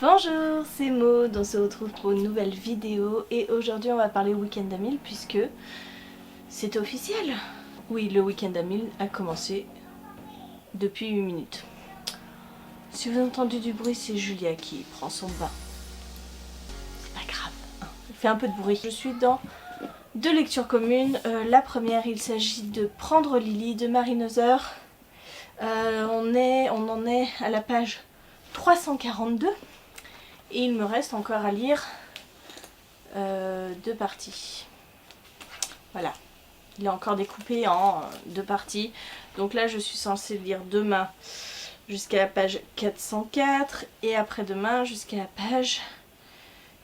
Bonjour, c'est Maud, on se retrouve pour une nouvelle vidéo et aujourd'hui on va parler week-end à 1000 puisque c'est officiel. Oui, le week-end à 1000 a commencé depuis 8 minutes. Si vous entendez du bruit, c'est Julia qui prend son bain. C'est pas grave, hein. Elle fait un peu de bruit. Je suis dans deux lectures communes. La première, il s'agit de Prendre Lily de Marie Neuser. On en est à la page 342. Et il me reste encore à lire deux parties. Voilà. Il est encore découpé en deux parties. Donc là, je suis censée lire demain jusqu'à la page 404 et après-demain jusqu'à la page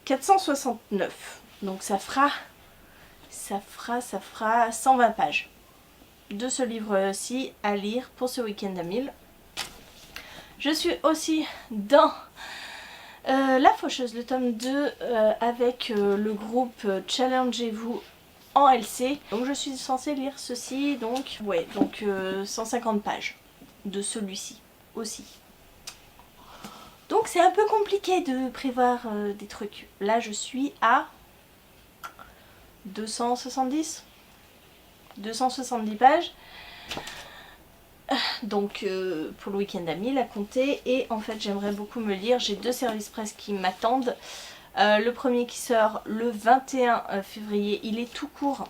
469. Donc ça fera 120 pages de ce livre-ci à lire pour ce week-end à 1000. Je suis aussi dans La Faucheuse, le tome 2 avec le groupe Challengez-vous en LC. Donc je suis censée lire ceci, donc 150 pages de celui-ci aussi. Donc c'est un peu compliqué de prévoir des trucs. Là je suis à 270 pages. Donc pour le week-end à 1000 à compter, et en fait j'aimerais beaucoup me lire, j'ai deux services presse qui m'attendent. Le premier qui sort le 21 février, il est tout court.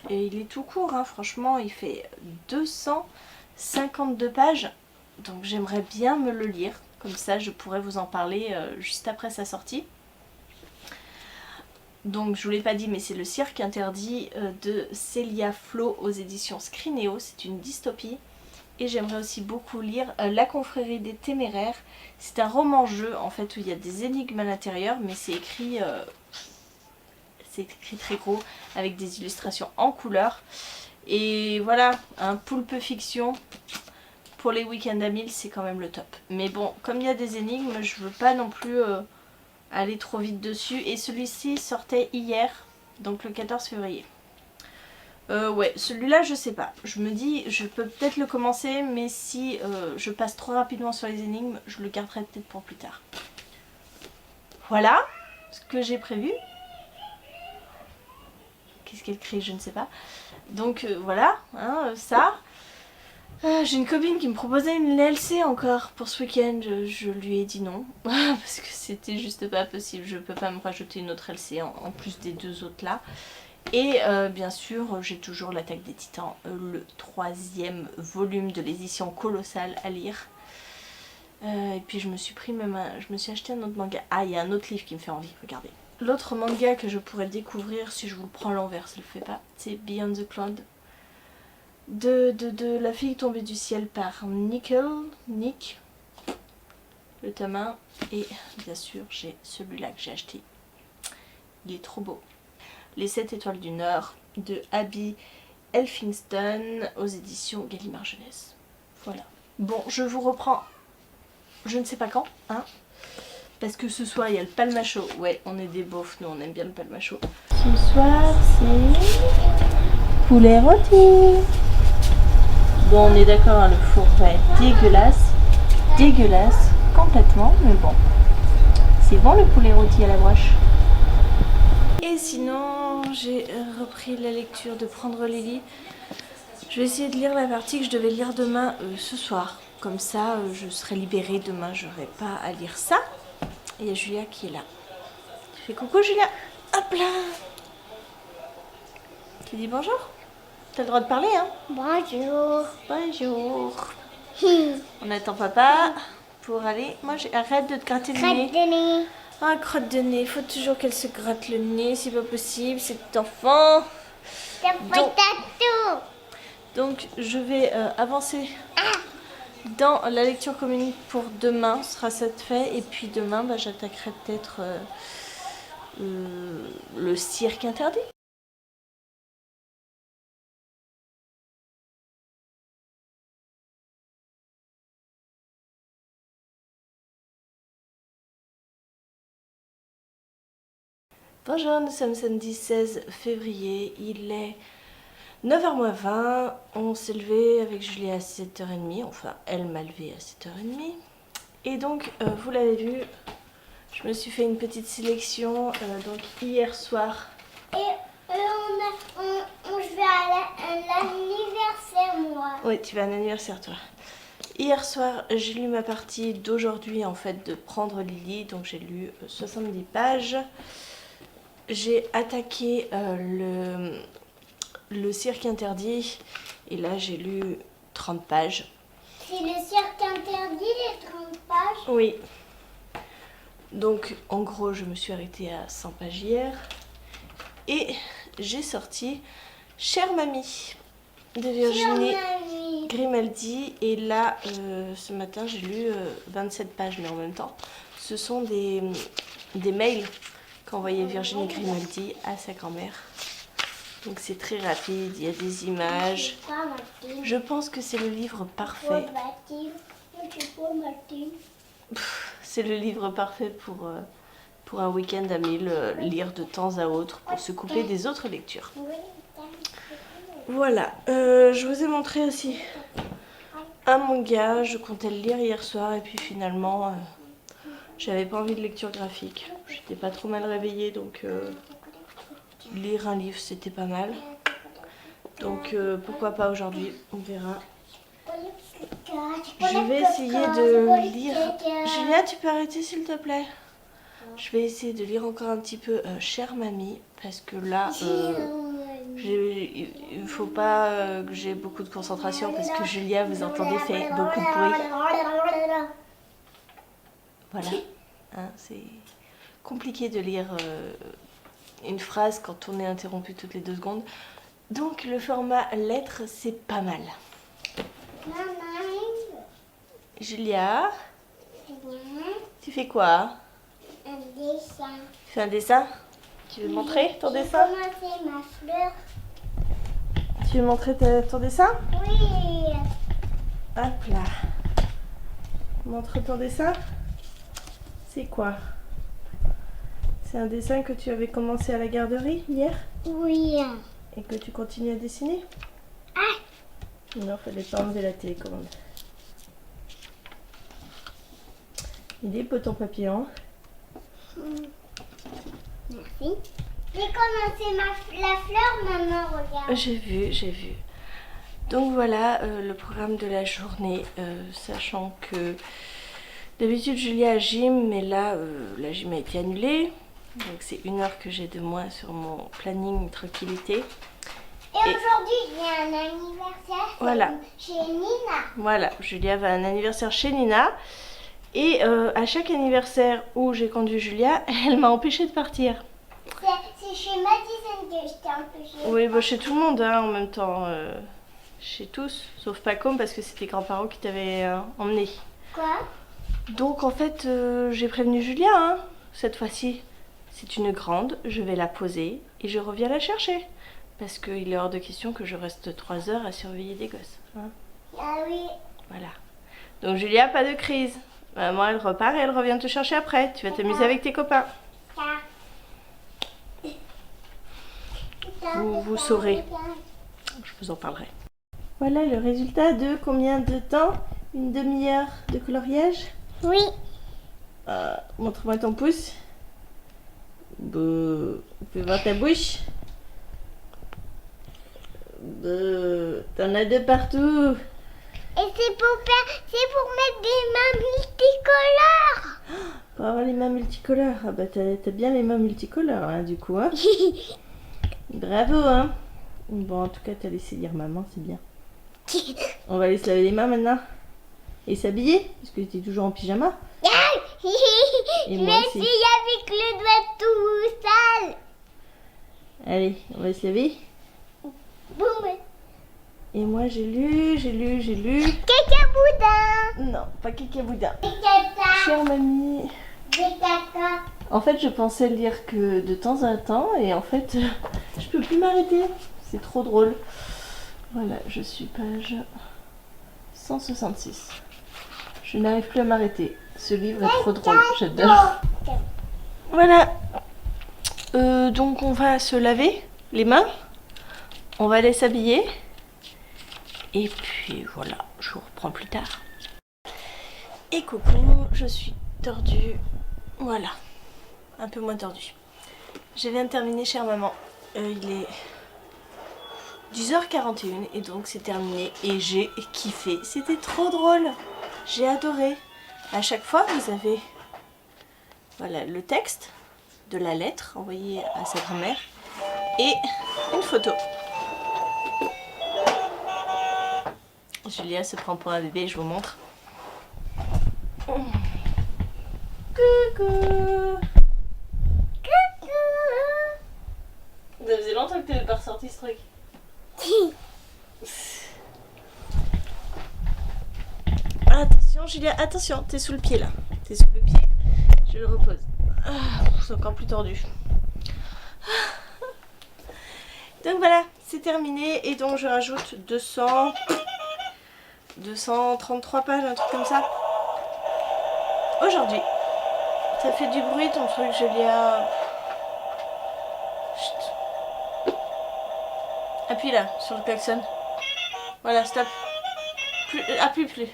Et il est tout court, hein, franchement, il fait 252 pages. Donc j'aimerais bien me le lire, comme ça je pourrais vous en parler juste après sa sortie. Donc je vous l'ai pas dit, mais c'est Le Cirque Interdit de Célia Flo aux éditions Scrinéo, c'est une dystopie. Et j'aimerais aussi beaucoup lire La Confrérie des Téméraires. C'est un roman-jeu en fait où il y a des énigmes à l'intérieur, mais c'est écrit très gros avec des illustrations en couleur. Et voilà, un poulpe fiction pour les week-ends à 1000, c'est quand même le top. Mais bon, comme il y a des énigmes, je veux pas non plus aller trop vite dessus. Et celui-ci sortait hier, donc le 14 février. Ouais, celui-là je sais pas. Je me dis, je peux peut-être le commencer, mais si je passe trop rapidement sur les énigmes, je le garderai peut-être pour plus tard. Voilà ce que j'ai prévu. Qu'est-ce qu'elle crie, je ne sais pas. Donc voilà, hein, ça. J'ai une copine qui me proposait une LC encore pour ce week-end. Je lui ai dit non, parce que c'était juste pas possible. Je peux pas me rajouter une autre LC en plus des deux autres là. Et bien sûr, j'ai toujours l'Attaque des Titans, le troisième volume de l'édition colossale à lire. Et puis je me suis acheté un autre manga. Ah, il y a un autre livre qui me fait envie, regardez. L'autre manga que je pourrais découvrir si je vous le prends à l'envers, ça le fait pas, c'est Beyond the Cloud. De La fille tombée du ciel par Nick, le tome 1. Et bien sûr, j'ai celui-là que j'ai acheté. Il est trop beau. Les 7 étoiles du Nord de Abby Elphinston aux éditions Gallimard Jeunesse. Voilà. Bon, je vous reprends, je ne sais pas quand, hein, parce que ce soir il y a le palmacho. Ouais, on est des beaufs, nous on aime bien le palmacho. Ce soir c'est poulet rôti. Bon, on est d'accord, hein, le four va être dégueulasse, complètement, mais bon. C'est bon le poulet rôti à la broche. Et sinon, j'ai repris la lecture de Prendre Lily. Je vais essayer de lire la partie que je devais lire demain ce soir. Comme ça, je serai libérée demain, j'aurai pas à lire ça. Et il y a Julia qui est là. Tu fais coucou Julia. Hop là. Tu dis bonjour. T'as le droit de parler, hein. Bonjour. Bonjour. On attend papa pour aller manger. Arrête de te gratter le nez. Crotte de nez. Ah, crotte de nez, il faut toujours qu'elle se gratte le nez, c'est pas possible, cet enfant. Ça fait tatou. Donc je vais avancer dans la lecture commune pour demain, ce sera ça de fait, et puis demain j'attaquerai peut-être le cirque interdit. Bonjour, nous sommes samedi 16 février, il est 9h-20, on s'est levé avec Julie à 7h30, enfin elle m'a levé à 7h30. Et donc vous l'avez vu, Je me suis fait une petite sélection donc hier soir. Et je vais à l'anniversaire, moi. Oui, tu vas à un anniversaire toi. Hier soir, j'ai lu ma partie d'aujourd'hui en fait de Prendre Lily. Donc j'ai lu 70 pages. J'ai attaqué le cirque interdit. Et là, j'ai lu 30 pages. C'est le cirque interdit, les 30 pages? Oui. Donc, en gros, je me suis arrêtée à 100 pages hier. Et j'ai sorti Chère Mamie de Virginie Grimaldi. Et là, ce matin, j'ai lu 27 pages, mais en même temps, ce sont des mails qu'envoyait Virginie Grimaldi à sa grand-mère. Donc c'est très rapide, il y a des images. Je pense que c'est le livre parfait. C'est le livre parfait pour un week-end à 1000, lire de temps à autre pour se couper des autres lectures. Voilà, je vous ai montré aussi un manga, je comptais le lire hier soir et puis finalement j'avais pas envie de lecture graphique. J'étais pas trop mal réveillée donc lire un livre c'était pas mal. Donc pourquoi pas aujourd'hui, on verra. Je vais essayer de lire. Julia, tu peux arrêter s'il te plaît? Je vais essayer de lire encore un petit peu Chère Mamie parce que là il ne faut pas que j'ai beaucoup de concentration parce que Julia, vous entendez, fait beaucoup de bruit. Voilà, hein, c'est compliqué de lire une phrase quand on est interrompu toutes les 2 secondes. Donc le format lettre, c'est pas mal. Julia, tu fais quoi? Un dessin. Tu fais un dessin? Tu veux montrer ton dessin? Commencer ma fleur. Tu veux montrer ton dessin? Oui. Hop là. Montre ton dessin. C'est quoi? C'est un dessin que tu avais commencé à la garderie hier? Oui. Et que tu continues à dessiner? Ah. Non, fallait pas enlever la télécommande. Il est beau ton papillon. Merci. J'ai commencé la fleur, maman, regarde. J'ai vu. Donc voilà le programme de la journée, sachant que d'habitude Julia a gym, mais là la gym a été annulée. Donc c'est 1 heure que j'ai de moins sur mon planning tranquillité. Et aujourd'hui, j'ai un anniversaire voilà. Chez Nina. Voilà, Julia va à un anniversaire chez Nina. Et à chaque anniversaire où j'ai conduit Julia, elle m'a empêchée de partir. C'est chez Madison que je t'ai empêchée. Oui, bah, chez tout le monde hein, en même temps. Chez tous, sauf Pacôme parce que c'était grands-parents qui t'avaient emmené. Quoi? Donc en fait, j'ai prévenu Julia, hein, cette fois-ci. C'est une grande, je vais la poser et je reviens la chercher. Parce qu'il est hors de question que je reste 3 heures à surveiller des gosses. Hein. Ah oui. Voilà. Donc Julia, pas de crise. Maman, elle repart et elle revient te chercher après. Tu vas t'amuser avec tes copains. Vous saurez. Je vous en parlerai. Voilà le résultat de combien de temps? Une demi-heure de coloriage? Oui. Montre-moi ton pouce. On peut voir ta bouche. T'en as 2 partout. Et c'est pour mettre des mains multicolores. Pour avoir les mains multicolores. Ah bah t'as bien les mains multicolores hein, du coup. Hein. Bravo hein. Bon en tout cas t'as laissé lire maman, c'est bien. On va aller se laver les mains maintenant. Et s'habiller, parce que t'es toujours en pyjama. Et moi aussi. Merci avec le doigt tout sale. Allez, on va se laver. Boum. Et moi j'ai lu. Caca boudin. Non, pas caca boudin. Caca. Chère mamie. Des caca. En fait je pensais lire que de temps en temps et en fait je peux plus m'arrêter. C'est trop drôle. Voilà, je suis page 166. Je n'arrive plus à m'arrêter. Ce livre est trop drôle, j'adore. Voilà. Donc on va se laver les mains. On va aller s'habiller. Et puis voilà, je vous reprends plus tard. Et coucou, je suis tordue. Voilà, un peu moins tordu. Je viens de terminer, chère maman. Il est 10h41 et donc c'est terminé et j'ai kiffé. C'était trop drôle. J'ai adoré. À chaque fois, vous avez voilà, le texte de la lettre envoyée à sa grand-mère et une photo. Julia se prend pour un bébé, je vous montre. Coucou. Ça faisait longtemps que tu n'avais pas ressorti ce truc. Attention Julia, attention, t'es sous le pied là. T'es sous le pied, je le repose. C'est encore plus tordu. Donc voilà, c'est terminé et donc je rajoute 233 pages, un truc comme ça. Aujourd'hui. Ça fait du bruit ton truc Julia. Chut. Appuie là, sur le klaxon. Voilà, stop. Appuie plus.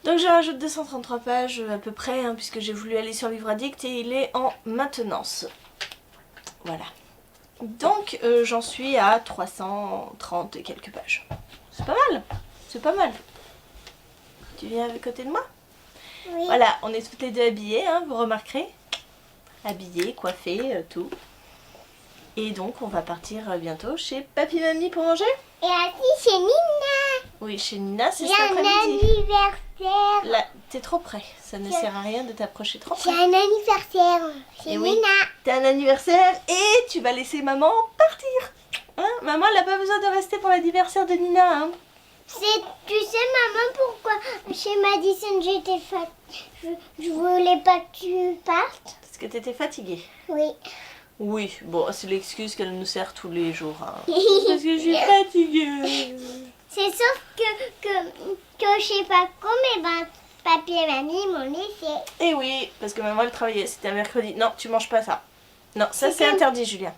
Donc je rajoute 233 pages à peu près, hein, puisque j'ai voulu aller sur Livre Addict et il est en maintenance. Voilà. Donc j'en suis à 330 et quelques pages. C'est pas mal. C'est pas mal. Tu viens à côté de moi? Oui. Voilà, on est toutes les deux habillées, hein, vous remarquerez. Habillées, coiffées, tout. Et donc on va partir bientôt chez Papy Mamie pour manger. Et assis chez Nina. Oui, chez Nina, c'est J'ai cet un après-midi. anniversaire. Là, t'es trop près. Ça ne sert à rien de t'approcher trop J'ai près. un anniversaire chez Et oui. Nina. T'as un anniversaire et tu vas laisser maman partir. Hein, maman, elle n'a pas besoin de rester pour l'anniversaire de Nina. Hein. Tu sais maman pourquoi chez Madison j'étais je voulais pas que tu partes. Parce que t'étais fatiguée. Oui. Oui, bon, c'est l'excuse qu'elle nous sert tous les jours. Hein. Parce que je suis fatiguée. C'est sauf que chez Paco, mais ben, papy et mamie m'ont laissé. Et oui, parce que maman elle travaillait, c'était un mercredi. Non, tu manges pas ça. Non, ça c'est C'est interdit, Julien.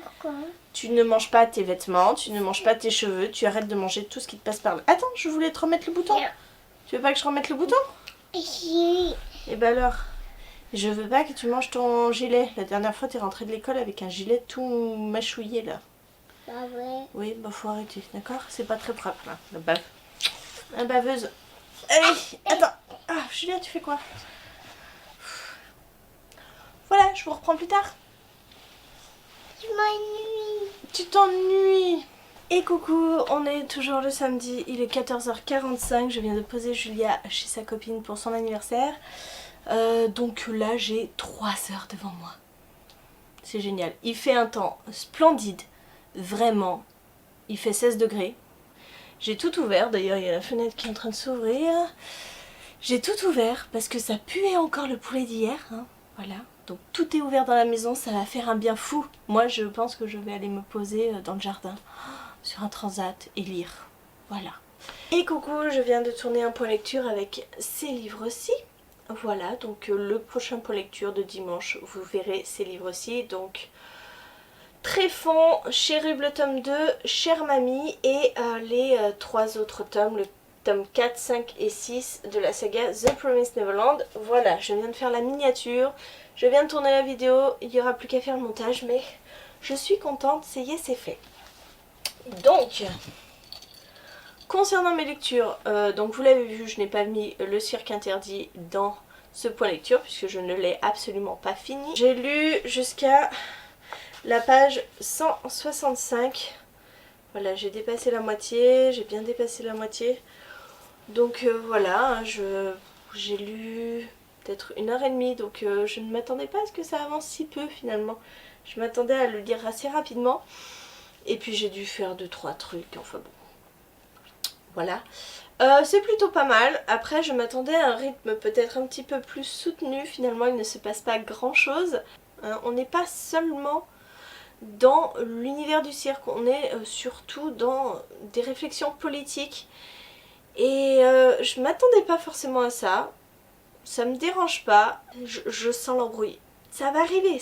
Pourquoi? Tu ne manges pas tes vêtements, tu ne manges pas tes cheveux, tu arrêtes de manger tout ce qui te passe par là. Attends, je voulais te remettre le bouton. Non. Tu veux pas que je remette le bouton? Oui. Et ben alors, je veux pas que tu manges ton gilet. La dernière fois, t'es rentrée de l'école avec un gilet tout mâchouillé là. Bah ouais. Oui, bah faut arrêter, d'accord? C'est pas très propre là, la bave. La baveuse. Allez, attends. Ah, Julia, tu fais quoi? Voilà, je vous reprends plus tard. Je m'ennuie. Tu t'ennuies. Et coucou, on est toujours le samedi, il est 14h45, je viens de poser Julia chez sa copine pour son anniversaire. Donc là j'ai 3 heures devant moi. C'est génial. Il fait un temps splendide, vraiment. Il fait 16 degrés. J'ai tout ouvert, d'ailleurs il y a la fenêtre qui est en train de s'ouvrir. J'ai tout ouvert parce que ça puait encore le poulet d'hier, hein. Voilà. Donc tout est ouvert dans la maison, ça va faire un bien fou. Moi je pense que je vais aller me poser dans le jardin, sur un transat et lire. Voilà. Et coucou, je viens de tourner un point lecture avec ces livres-ci. Voilà, donc le prochain point lecture de dimanche, vous verrez ces livres-ci. Donc Tréfond, Chérub le tome 2, Chère Mamie et les 3 autres tomes, le tome 4, 5 et 6 de la saga The Promised Neverland. Voilà, je viens de faire la miniature, je viens de tourner la vidéo, il n'y aura plus qu'à faire le montage, mais je suis contente, ça y est, c'est fait. Donc, concernant mes lectures, donc vous l'avez vu, je n'ai pas mis le cirque interdit dans ce point lecture, puisque je ne l'ai absolument pas fini. J'ai lu jusqu'à la page 165. Voilà, j'ai dépassé la moitié, j'ai bien dépassé la moitié. Donc voilà, j'ai lu peut-être 1h30, donc je ne m'attendais pas à ce que ça avance si peu finalement. Je m'attendais à le lire assez rapidement. Et puis j'ai dû faire 2-3 trucs, enfin bon. Voilà. C'est plutôt pas mal. Après je m'attendais à un rythme peut-être un petit peu plus soutenu. Finalement il ne se passe pas grand chose. On n'est pas seulement dans l'univers du cirque, on est surtout dans des réflexions politiques. Et je m'attendais pas forcément à ça. Ça me dérange pas. Je sens l'embrouille. Ça va arriver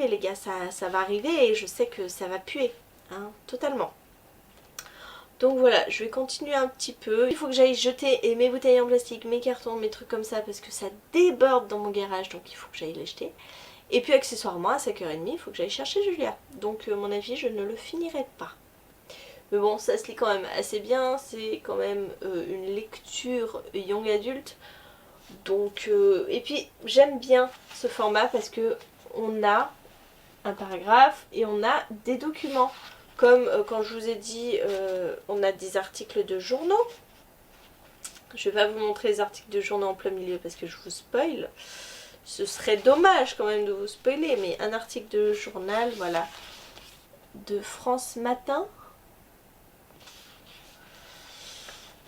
les gars, ça va arriver et je sais que ça va puer. Hein, totalement. Donc voilà, je vais continuer un petit peu. Il faut que j'aille jeter mes bouteilles en plastique, mes cartons, mes trucs comme ça parce que ça déborde dans mon garage, donc il faut que j'aille les jeter. Et puis accessoirement à 5h30 il faut que j'aille chercher Julia. Donc à mon avis je ne le finirai pas. Mais bon, ça se lit quand même assez bien, c'est quand même une lecture young adulte. Donc, et puis j'aime bien ce format parce que on a un paragraphe et on a des documents. Comme quand je vous ai dit, on a des articles de journaux. Je vais pas vous montrer les articles de journaux en plein milieu parce que je vous spoil. Ce serait dommage quand même de vous spoiler, mais un article de journal, voilà, de France Matin.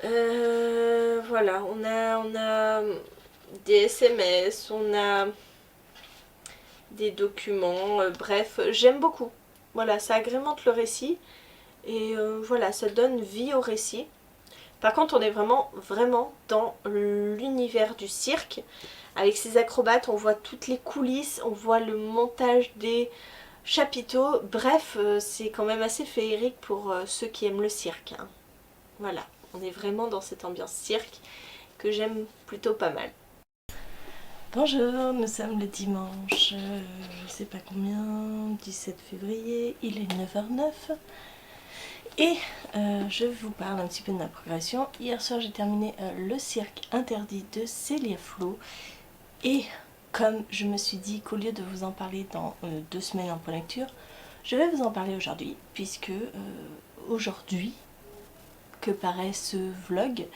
Voilà, on a des SMS, on a des documents, bref, j'aime beaucoup. Voilà, ça agrémente le récit et voilà, ça donne vie au récit. Par contre, on est vraiment dans l'univers du cirque. Avec ces acrobates, on voit toutes les coulisses, on voit le montage des chapiteaux. Bref, c'est quand même assez féerique pour ceux qui aiment le cirque, hein. Voilà, on est vraiment dans cette ambiance cirque que j'aime plutôt pas mal. Bonjour, nous sommes le dimanche, je sais pas combien, 17 février, il est 9h09. Et je vous parle un petit peu de ma progression. Hier soir j'ai terminé le cirque interdit de Célia Flo. Et comme je me suis dit qu'au lieu de vous en parler dans 2 semaines en point lecture, je vais vous en parler aujourd'hui. Puisque aujourd'hui que paraît ce vlog,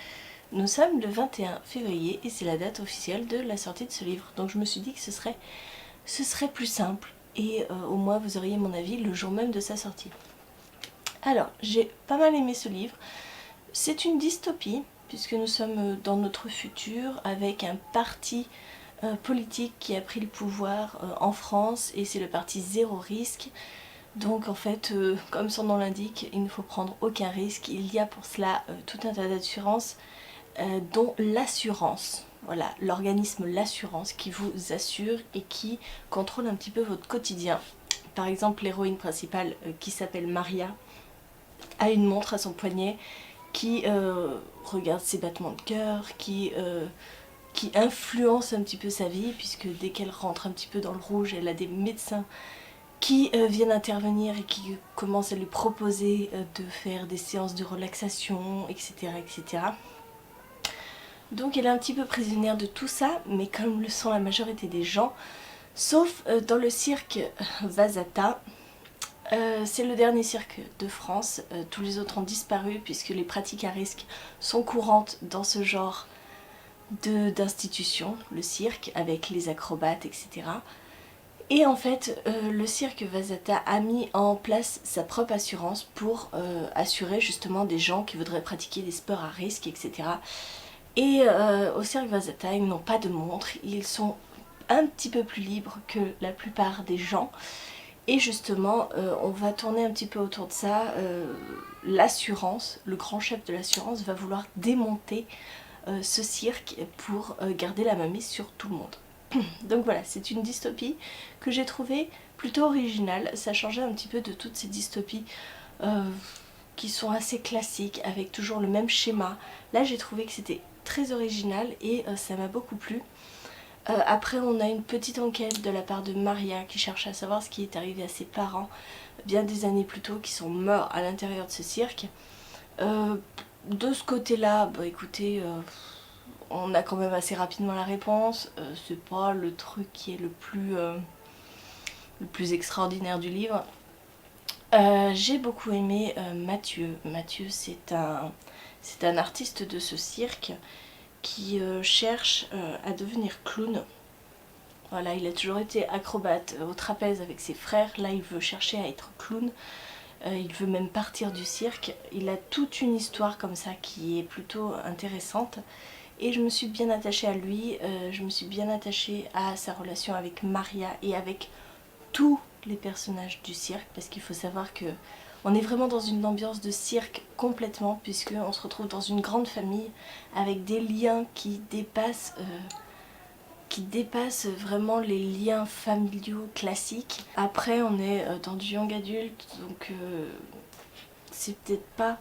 nous sommes le 21 février et c'est la date officielle de la sortie de ce livre. Donc je me suis dit que ce serait plus simple et au moins vous auriez mon avis le jour même de sa sortie. Alors, j'ai pas mal aimé ce livre. C'est une dystopie, puisque nous sommes dans notre futur avec un parti politique qui a pris le pouvoir en France, et c'est le parti Zéro Risque. Donc en fait, comme son nom l'indique, il ne faut prendre aucun risque. Il y a pour cela tout un tas d'assurances, dont l'assurance. Voilà, l'organisme L'Assurance qui vous assure et qui contrôle un petit peu votre quotidien. Par exemple, l'héroïne principale qui s'appelle Maria a une montre à son poignet qui regarde ses battements de cœur, qui influence un petit peu sa vie, puisque dès qu'elle rentre un petit peu dans le rouge, elle a des médecins qui viennent intervenir et qui commencent à lui proposer de faire des séances de relaxation, etc., etc. Donc elle est un petit peu prisonnière de tout ça, mais comme le sont la majorité des gens, sauf dans le cirque Vasata. C'est le dernier cirque de France, tous les autres ont disparu puisque les pratiques à risque sont courantes dans ce genre d'institution, le cirque, avec les acrobates, etc. Et en fait, le cirque Vasata a mis en place sa propre assurance pour assurer justement des gens qui voudraient pratiquer des sports à risque, etc. Et au cirque Vasata, ils n'ont pas de montre, ils sont un petit peu plus libres que la plupart des gens. Et justement, on va tourner un petit peu autour de ça. L'assurance, le grand chef de l'assurance va vouloir démonter ce cirque pour garder la mainmise sur tout le monde. Donc voilà, c'est une dystopie que j'ai trouvée plutôt originale. Ça changeait un petit peu de toutes ces dystopies qui sont assez classiques, avec toujours le même schéma. Là, j'ai trouvé que c'était très original et ça m'a beaucoup plu. Après, on a une petite enquête de la part de Maria qui cherche à savoir ce qui est arrivé à ses parents bien des années plus tôt, qui sont morts à l'intérieur de ce cirque. De ce côté-là, bah écoutez, on a quand même assez rapidement la réponse. C'est pas le truc qui est le plus extraordinaire du livre. J'ai beaucoup aimé Mathieu. Mathieu, c'est un artiste de ce cirque qui cherche à devenir clown. Voilà, il a toujours été acrobate au trapèze avec ses frères. Là, il veut chercher à être clown. Il veut même partir du cirque. Il a toute une histoire comme ça qui est plutôt intéressante. Et je me suis bien attachée à lui. Je me suis bien attachée à sa relation avec Maria et avec tous les personnages du cirque. Parce qu'il faut savoir que on est vraiment dans une ambiance de cirque complètement, puisqu'on se retrouve dans une grande famille avec des liens qui dépassent vraiment les liens familiaux classiques. Après, on est dans du young adulte, donc c'est peut-être pas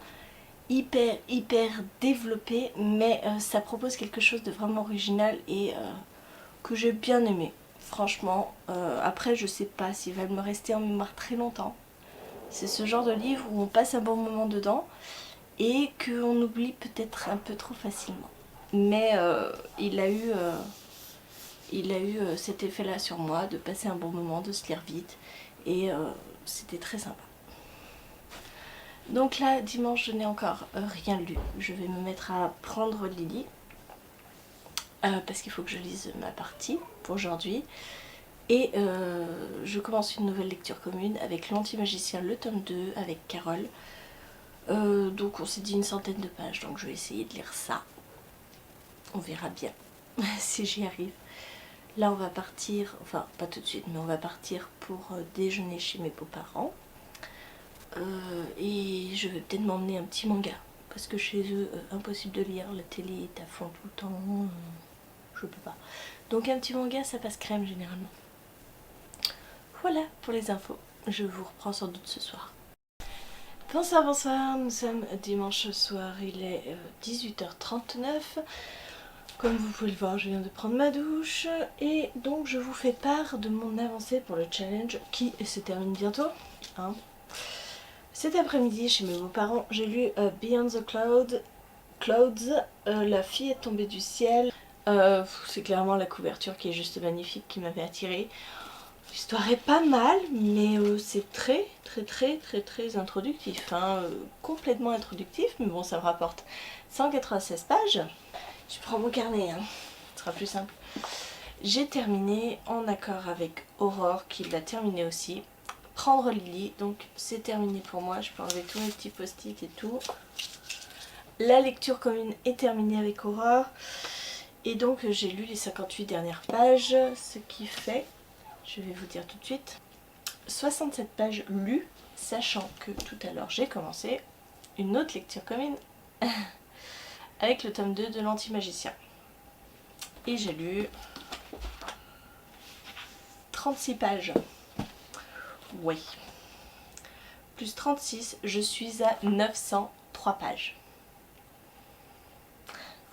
hyper développé, mais ça propose quelque chose de vraiment original et que j'ai bien aimé. Franchement, après je sais pas s'il va me rester en mémoire très longtemps. C'est ce genre de livre où on passe un bon moment dedans et qu'on oublie peut-être un peu trop facilement. Mais il a eu cet effet là sur moi, de passer un bon moment, de se lire vite, et c'était très sympa. Donc là, dimanche, je n'ai encore rien lu. Je vais me mettre à prendre Lily, parce qu'il faut que je lise ma partie pour aujourd'hui. Et je commence une nouvelle lecture commune avec l'Anti-Magicien, le tome 2, avec Carole. Donc on s'est dit une centaine de pages, donc je vais essayer de lire ça. On verra bien si j'y arrive. Là on va partir, enfin pas tout de suite, mais on va partir pour déjeuner chez mes beaux-parents. Et je vais peut-être m'emmener un petit manga, parce que chez eux, impossible de lire, la télé est à fond tout le temps, je peux pas. Donc un petit manga, ça passe crème généralement. Voilà pour les infos, je vous reprends sans doute ce soir. Bonsoir, bonsoir, nous sommes dimanche soir, il est 18h39. Comme vous pouvez le voir, je viens de prendre ma douche et donc je vous fais part de mon avancée pour le challenge qui se termine bientôt. Hein. Cet après-midi, chez mes beaux-parents, j'ai lu Beyond the Clouds, La fille est tombée du ciel. C'est clairement la couverture qui est juste magnifique qui m'avait attirée. L'histoire est pas mal, mais c'est très introductif, hein, complètement introductif, mais bon, ça me rapporte 196 pages. Je prends mon carnet, hein. Ce sera plus simple. J'ai terminé en accord avec Aurore qui l'a terminé aussi. Prendre Lily, donc c'est terminé pour moi. Je peux enlever tous mes petits post-it et tout. La lecture commune est terminée avec Aurore. Et donc j'ai lu les 58 dernières pages, ce qui fait, je vais vous dire tout de suite, 67 pages lues, sachant que tout à l'heure j'ai commencé une autre lecture commune avec le tome 2 de l'Anti-Magicien. Et j'ai lu 36 pages. Oui. Plus 36, je suis à 903 pages.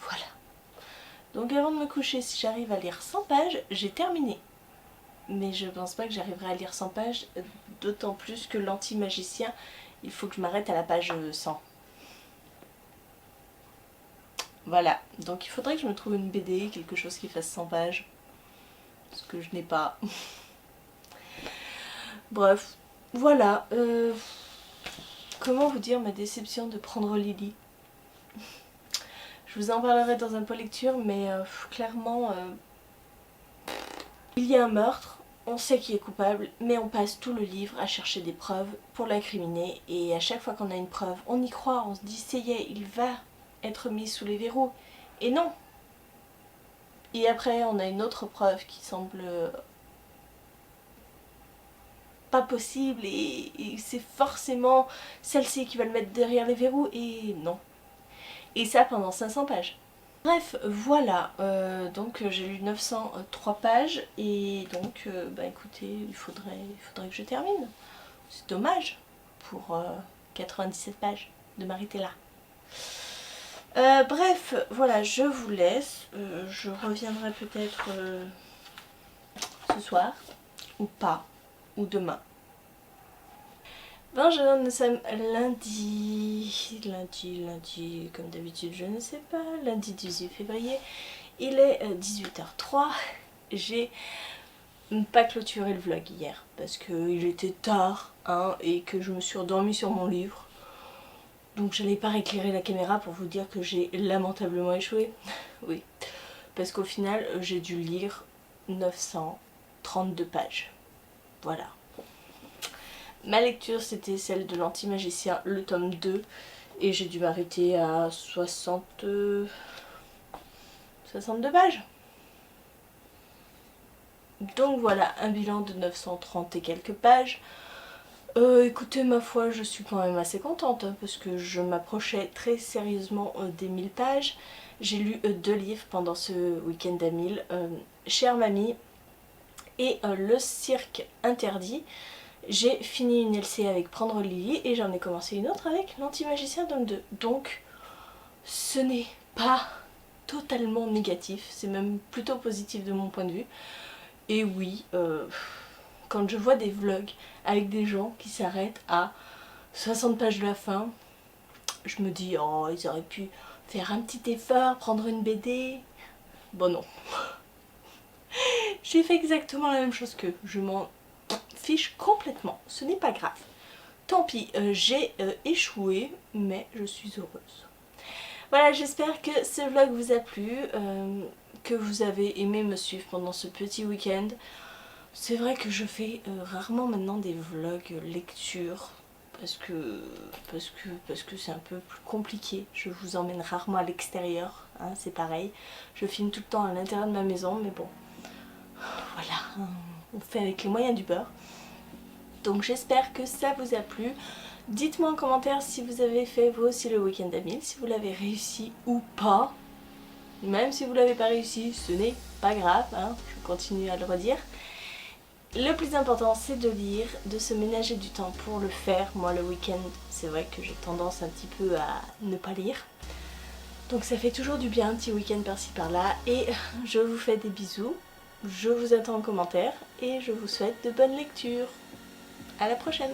Voilà. Donc avant de me coucher, si j'arrive à lire 100 pages, j'ai terminé. Mais je pense pas que j'arriverai à lire 100 pages, d'autant plus que l'Anti-Magicien, il faut que je m'arrête à la page 100. Voilà, donc il faudrait que je me trouve une BD, quelque chose qui fasse 100 pages. Ce que je n'ai pas. Bref, voilà. Comment vous dire ma déception de prendre Lily? Je vous en parlerai dans un point lecture, mais clairement, il y a un meurtre, on sait qui est coupable, mais on passe tout le livre à chercher des preuves pour l'incriminer, et à chaque fois qu'on a une preuve, on y croit, on se dit ça y est, il va être mis sous les verrous, et non. Et après, on a une autre preuve qui semble pas possible, et c'est forcément celle-ci qui va le mettre derrière les verrous, et non. Et ça pendant 500 pages. Bref, voilà, donc j'ai lu 903 pages, et donc, bah écoutez, il faudrait que je termine. C'est dommage, pour 97 pages, de m'arrêter là. Bref, voilà, je vous laisse. Je reviendrai peut-être ce soir, ou pas, ou demain. Bonjour, nous sommes lundi, comme d'habitude je ne sais pas, lundi 18 février, il est 18h03, j'ai pas clôturé le vlog hier, parce qu'il était tard, hein, et que je me suis endormie sur mon livre. Donc j'allais pas éclairer la caméra pour vous dire que j'ai lamentablement échoué. Oui, parce qu'au final j'ai dû lire 932 pages. Voilà. Ma lecture c'était celle de l'Anti-Magicien, le tome 2. Et j'ai dû m'arrêter à 62 pages. Donc voilà, un bilan de 930 et quelques pages. Écoutez, ma foi, je suis quand même assez contente, hein, parce que je m'approchais très sérieusement des 1000 pages. J'ai lu 2 livres pendant ce week-end à 1000, Chère Mamie et Le Cirque Interdit. J'ai fini une LC avec Prendre Lily et j'en ai commencé une autre avec L'Anti-Magicien Tome 2. Donc ce n'est pas totalement négatif, c'est même plutôt positif de mon point de vue. Et oui, quand je vois des vlogs avec des gens qui s'arrêtent à 60 pages de la fin, je me dis oh ils auraient pu faire un petit effort, prendre une BD. Bon non. J'ai fait exactement la même chose qu'eux, je m'en fiche complètement, ce n'est pas grave. Tant pis, j'ai échoué, mais je suis heureuse. Voilà, j'espère que ce vlog vous a plu, que vous avez aimé me suivre pendant ce petit week-end. C'est vrai que je fais rarement maintenant des vlogs lecture, parce que c'est un peu plus compliqué. Je vous emmène rarement à l'extérieur, hein, c'est pareil. Je filme tout le temps à l'intérieur de ma maison, mais bon, voilà, on fait avec les moyens du bord. Donc j'espère que ça vous a plu. Dites-moi en commentaire si vous avez fait vous aussi le week-end à 1000, si vous l'avez réussi ou pas. Même si vous l'avez pas réussi, ce n'est pas grave, hein, je continue à le redire. Le plus important c'est de lire, de se ménager du temps pour le faire. Moi le week-end c'est vrai que j'ai tendance un petit peu à ne pas lire. Donc ça fait toujours du bien un petit week-end par-ci par-là. Et je vous fais des bisous, je vous attends en commentaire et je vous souhaite de bonnes lectures. À la prochaine!